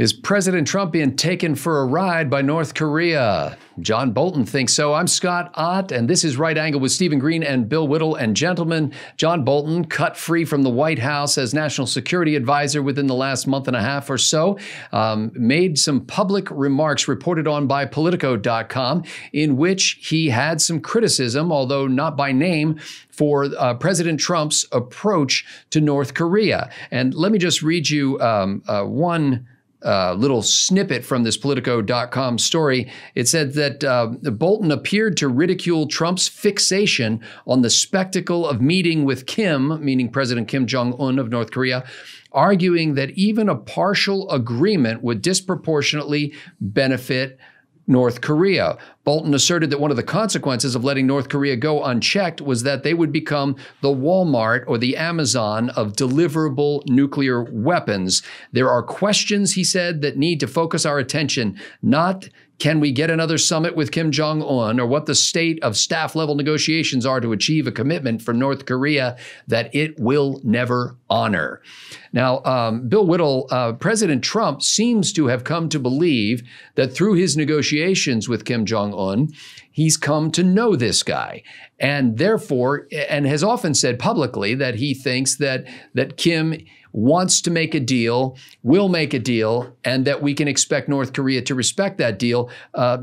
Is President Trump being taken for a ride by North Korea? John Bolton thinks so. I'm Scott Ott, and this is Right Angle with Stephen Green and Bill Whittle. And gentlemen, John Bolton, cut free from the White House as National Security Advisor within the last month and a half or so, made some public remarks reported on by Politico.com in which he had some criticism, although not by name, for President Trump's approach to North Korea. And let me just read you one little snippet from this Politico.com story. It said that Bolton appeared to ridicule Trump's fixation on the spectacle of meeting with Kim, meaning President Kim Jong-un of North Korea, arguing that even a partial agreement would disproportionately benefit North Korea. Bolton asserted that one of the consequences of letting North Korea go unchecked was that they would become the Walmart or the Amazon of deliverable nuclear weapons. There are questions, he said, that need to focus our attention, not can we get another summit with Kim Jong-un, or what the state of staff-level negotiations are to achieve a commitment from North Korea that it will never honor. Now, Bill Whittle, President Trump seems to have come to believe that through his negotiations with Kim Jong-un, he's come to know this guy, and therefore, and has often said publicly that he thinks that Kim wants to make a deal, will make a deal, and that we can expect North Korea to respect that deal.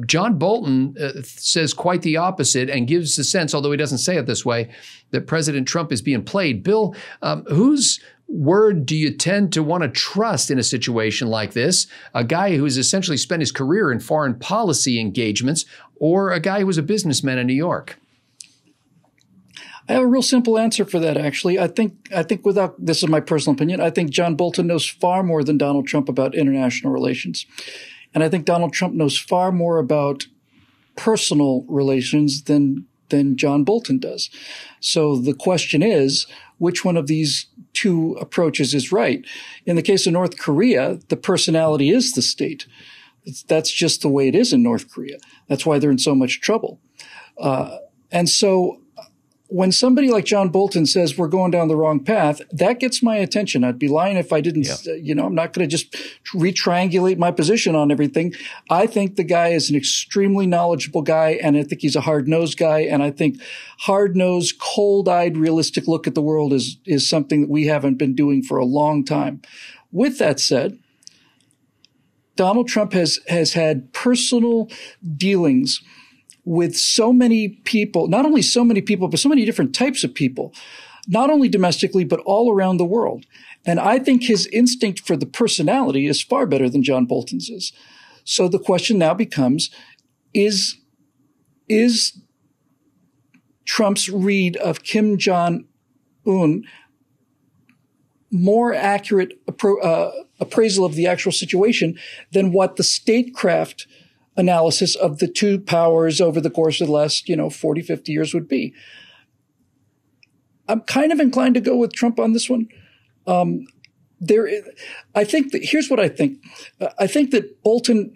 John Bolton says quite the opposite and gives the sense, although he doesn't say it this way, that President Trump is being played. Bill, whose word do you tend to want to trust in a situation like this? A guy who's essentially spent his career in foreign policy engagements, or a guy who was a businessman in New York? I have a real simple answer for that, actually. I think without, this is my personal opinion, I think John Bolton knows far more than Donald Trump about international relations. And I think Donald Trump knows far more about personal relations than John Bolton does. So the question is, which one of these two approaches is right? In the case of North Korea, the personality is the state. That's just the way it is in North Korea. That's why they're in so much trouble. And so when somebody like John Bolton says we're going down the wrong path, that gets my attention. I'd be lying if I didn't, I'm not going to just retriangulate my position on everything. I think the guy is an extremely knowledgeable guy, and I think he's a hard-nosed guy. And I think hard-nosed, cold-eyed, realistic look at the world is something that we haven't been doing for a long time. With that said, Donald Trump has had personal dealings with so many people, not only so many people, but so many different types of people, not only domestically, but all around the world. And I think his instinct for the personality is far better than John Bolton's is. So the question now becomes, is Trump's read of Kim Jong-un more accurate appraisal of the actual situation than what the statecraft analysis of the two powers over the course of the last, 40, 50 years would be? I'm kind of inclined to go with Trump on this one. I think that, here's what I think. I think that Bolton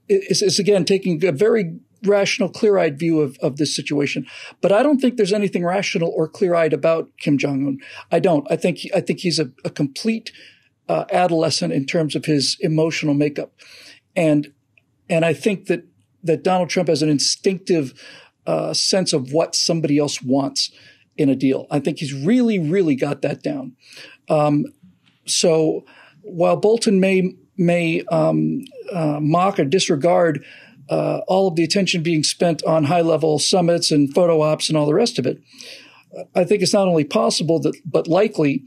is again taking a very rational, clear-eyed view of this situation. But I don't think there's anything rational or clear-eyed about Kim Jong-un. I don't. I think he's a complete adolescent in terms of his emotional makeup. And I think that Donald Trump has an instinctive sense of what somebody else wants in a deal. I think he's really, really got that down. So while Bolton may mock or disregard all of the attention being spent on high-level summits and photo ops and all the rest of it, I think it's not only possible but likely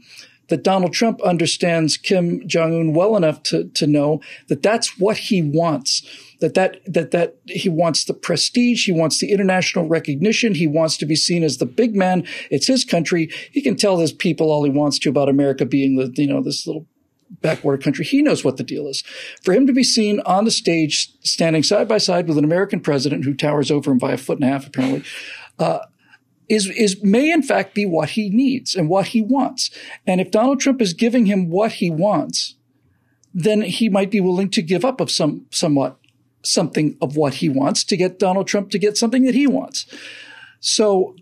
that Donald Trump understands Kim Jong-un well enough to know that that's what he wants. That he wants the prestige, he wants the international recognition, he wants to be seen as the big man. It's his country. He can tell his people all he wants to about America being this little backwater country. He knows what the deal is. For him to be seen on the stage, standing side by side with an American president who towers over him by 1.5 feet, apparently, may in fact be what he needs and what he wants. And if Donald Trump is giving him what he wants, then he might be willing to give up of something of what he wants to get Donald Trump to get something that he wants. So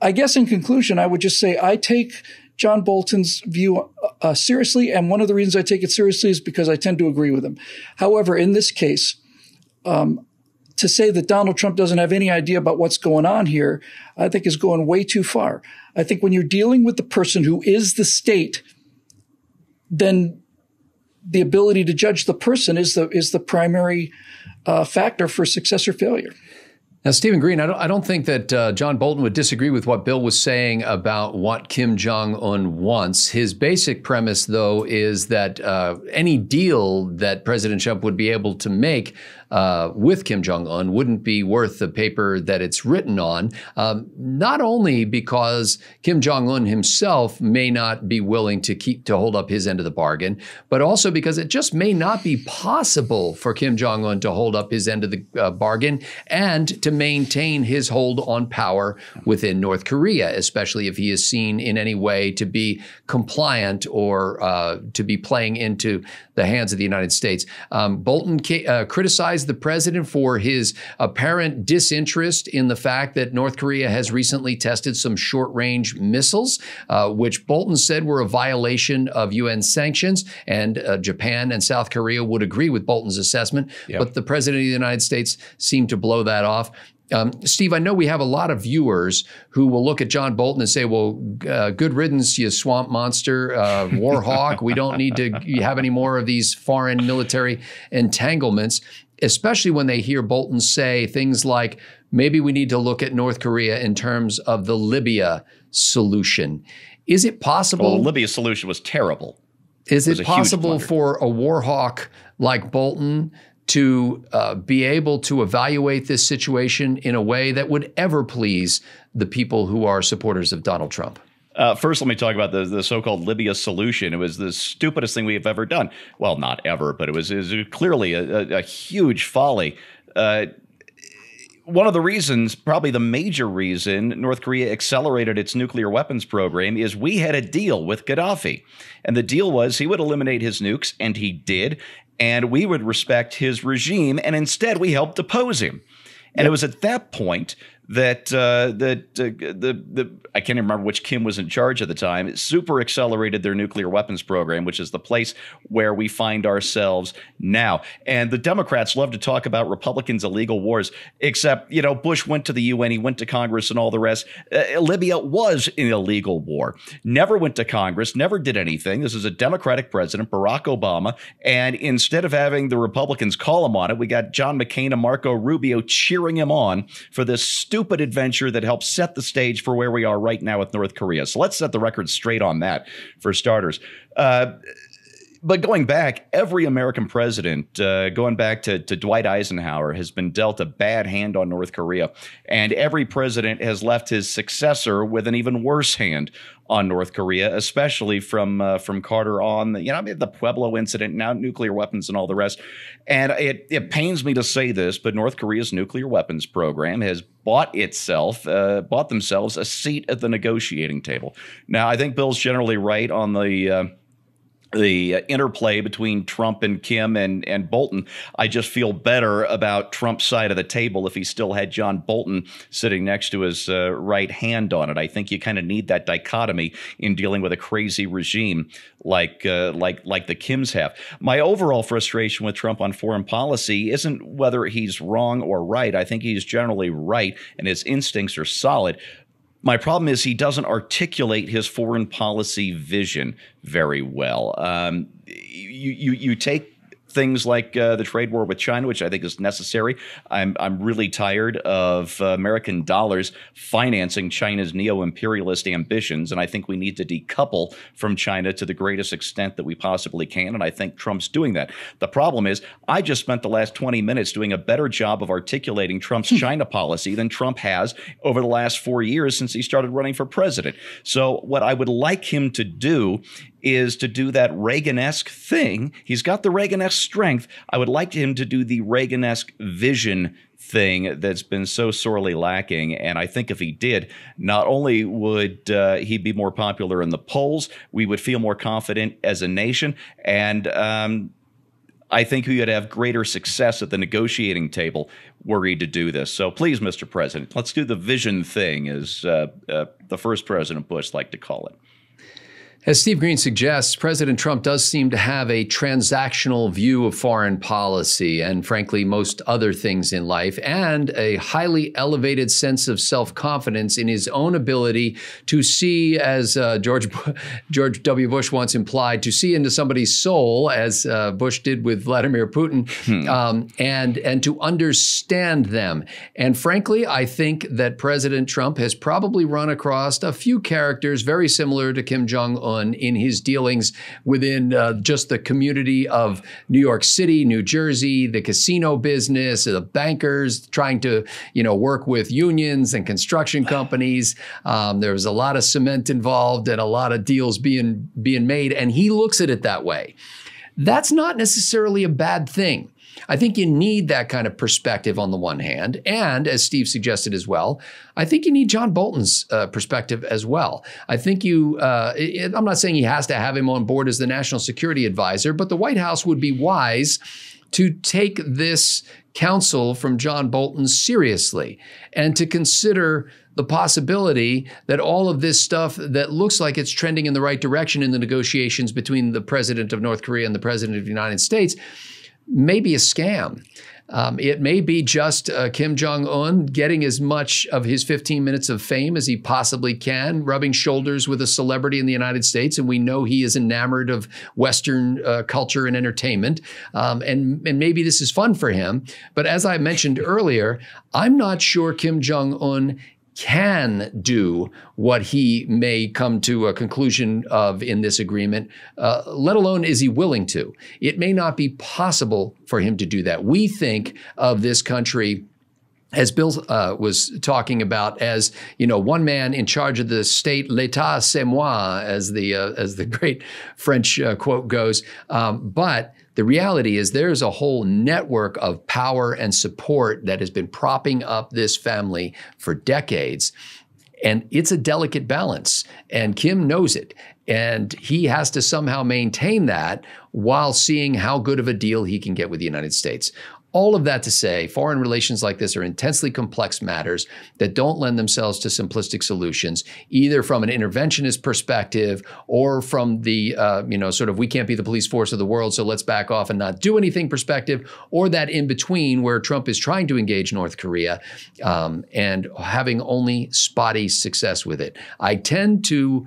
I guess in conclusion, I would just say I take John Bolton's view seriously. And one of the reasons I take it seriously is because I tend to agree with him. However, in this case, to say that Donald Trump doesn't have any idea about what's going on here, I think is going way too far. I think when you're dealing with the person who is the state, then the ability to judge the person is the primary factor for success or failure. Now, Stephen Green, I don't think that John Bolton would disagree with what Bill was saying about what Kim Jong-un wants. His basic premise, though, is that any deal that President Trump would be able to make with Kim Jong-un wouldn't be worth the paper that it's written on, not only because Kim Jong-un himself may not be willing to hold up his end of the bargain, but also because it just may not be possible for Kim Jong-un to hold up his end of the bargain and to maintain his hold on power within North Korea, especially if he is seen in any way to be compliant or to be playing into the hands of the United States. Bolton criticized the president for his apparent disinterest in the fact that North Korea has recently tested some short-range missiles, which Bolton said were a violation of UN sanctions, and Japan and South Korea would agree with Bolton's assessment, but the president of the United States seemed to blow that off. Steve, I know we have a lot of viewers who will look at John Bolton and say, well, good riddance, you swamp monster, war hawk. We don't need to have any more of these foreign military entanglements, especially when they hear Bolton say things like, maybe we need to look at North Korea in terms of the Libya solution. Is it possible? Well, the Libya solution was terrible. Is it possible for a war hawk like Bolton to be able to evaluate this situation in a way that would ever please the people who are supporters of Donald Trump? First, let me talk about the so-called Libya solution. It was the stupidest thing we have ever done. Well, not ever, but it was clearly a huge folly. One of the reasons, probably the major reason, North Korea accelerated its nuclear weapons program is we had a deal with Gaddafi. And the deal was he would eliminate his nukes, and he did, and we would respect his regime, and instead we helped depose him. And it was at that point that I can't even remember which Kim was in charge at the time. It super accelerated their nuclear weapons program, which is the place where we find ourselves now. And the Democrats love to talk about Republicans' illegal wars, except, you know, Bush went to the UN, he went to Congress and all the rest. Libya was an illegal war. Never went to Congress, never did anything. This is a Democratic president, Barack Obama. And instead of having the Republicans call him on it, we got John McCain and Marco Rubio cheering him on for this stupid adventure that helped set the stage for where we are right now with North Korea. So let's set the record straight on that for starters. But going back, every American president, going back to Dwight Eisenhower, has been dealt a bad hand on North Korea. And every president has left his successor with an even worse hand on North Korea, especially from Carter on, the Pueblo incident, now nuclear weapons and all the rest. And it pains me to say this, but North Korea's nuclear weapons program has bought themselves a seat at the negotiating table. Now, I think Bill's generally right on the interplay between Trump and Kim and Bolton. I just feel better about Trump's side of the table if he still had John Bolton sitting next to his right hand on it. I think you kind of need that dichotomy in dealing with a crazy regime like the Kims have. My overall frustration with Trump on foreign policy isn't whether he's wrong or right. I think he's generally right and his instincts are solid. My problem is he doesn't articulate his foreign policy vision very well. You take things like the trade war with China, which I think is necessary. I'm really tired of American dollars financing China's neo-imperialist ambitions, and I think we need to decouple from China to the greatest extent that we possibly can, and I think Trump's doing that. The problem is I just spent the last 20 minutes doing a better job of articulating Trump's China policy than Trump has over the last 4 years since he started running for president. So what I would like him to do is to do that Reagan-esque thing. He's got the Reagan-esque strength. I would like him to do the Reagan-esque vision thing that's been so sorely lacking. And I think if he did, not only would he be more popular in the polls, we would feel more confident as a nation. And I think we would have greater success at the negotiating table were he to do this. So please, Mr. President, let's do the vision thing, as the first President Bush liked to call it. As Steve Green suggests, President Trump does seem to have a transactional view of foreign policy and, frankly, most other things in life, and a highly elevated sense of self-confidence in his own ability to see, as George W. Bush once implied, to see into somebody's soul, as Bush did with Vladimir Putin, and to understand them. And frankly, I think that President Trump has probably run across a few characters very similar to Kim Jong-un in his dealings within just the community of New York City, New Jersey, the casino business, the bankers trying to, work with unions and construction companies. There was a lot of cement involved and a lot of deals being made, and he looks at it that way. That's not necessarily a bad thing. I think you need that kind of perspective on the one hand. And as Steve suggested as well, I think you need John Bolton's perspective as well. I think I'm not saying he has to have him on board as the national security advisor, but the White House would be wise to take this counsel from John Bolton seriously and to consider the possibility that all of this stuff that looks like it's trending in the right direction in the negotiations between the president of North Korea and the president of the United States may be a scam. It may be just Kim Jong-un getting as much of his 15 minutes of fame as he possibly can, rubbing shoulders with a celebrity in the United States. And we know he is enamored of Western culture and entertainment. And maybe this is fun for him. But as I mentioned earlier, I'm not sure Kim Jong-un can do what he may come to a conclusion of in this agreement, let alone is he willing to. It may not be possible for him to do that. We think of this country, as Bill was talking about, as one man in charge of the state, l'état c'est moi, as the great French quote goes. But the reality is there's a whole network of power and support that has been propping up this family for decades. And it's a delicate balance. And Kim knows it. And he has to somehow maintain that while seeing how good of a deal he can get with the United States. All of that to say, foreign relations like this are intensely complex matters that don't lend themselves to simplistic solutions, either from an interventionist perspective or from the, sort of we can't be the police force of the world, so let's back off and not do anything perspective, or that in between where Trump is trying to engage North Korea and having only spotty success with it. I tend to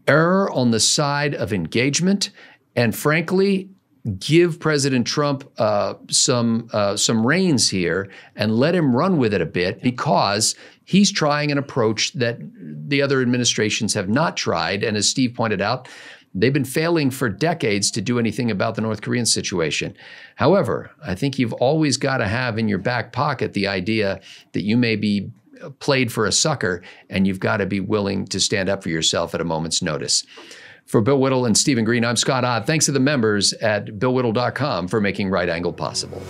err on the side of engagement and, frankly, give President Trump some reins here and let him run with it a bit, because he's trying an approach that the other administrations have not tried. And as Steve pointed out, they've been failing for decades to do anything about the North Korean situation. However, I think you've always got to have in your back pocket the idea that you may be played for a sucker, and you've got to be willing to stand up for yourself at a moment's notice. For Bill Whittle and Stephen Green, I'm Scott Ott. Thanks to the members at BillWhittle.com for making Right Angle possible.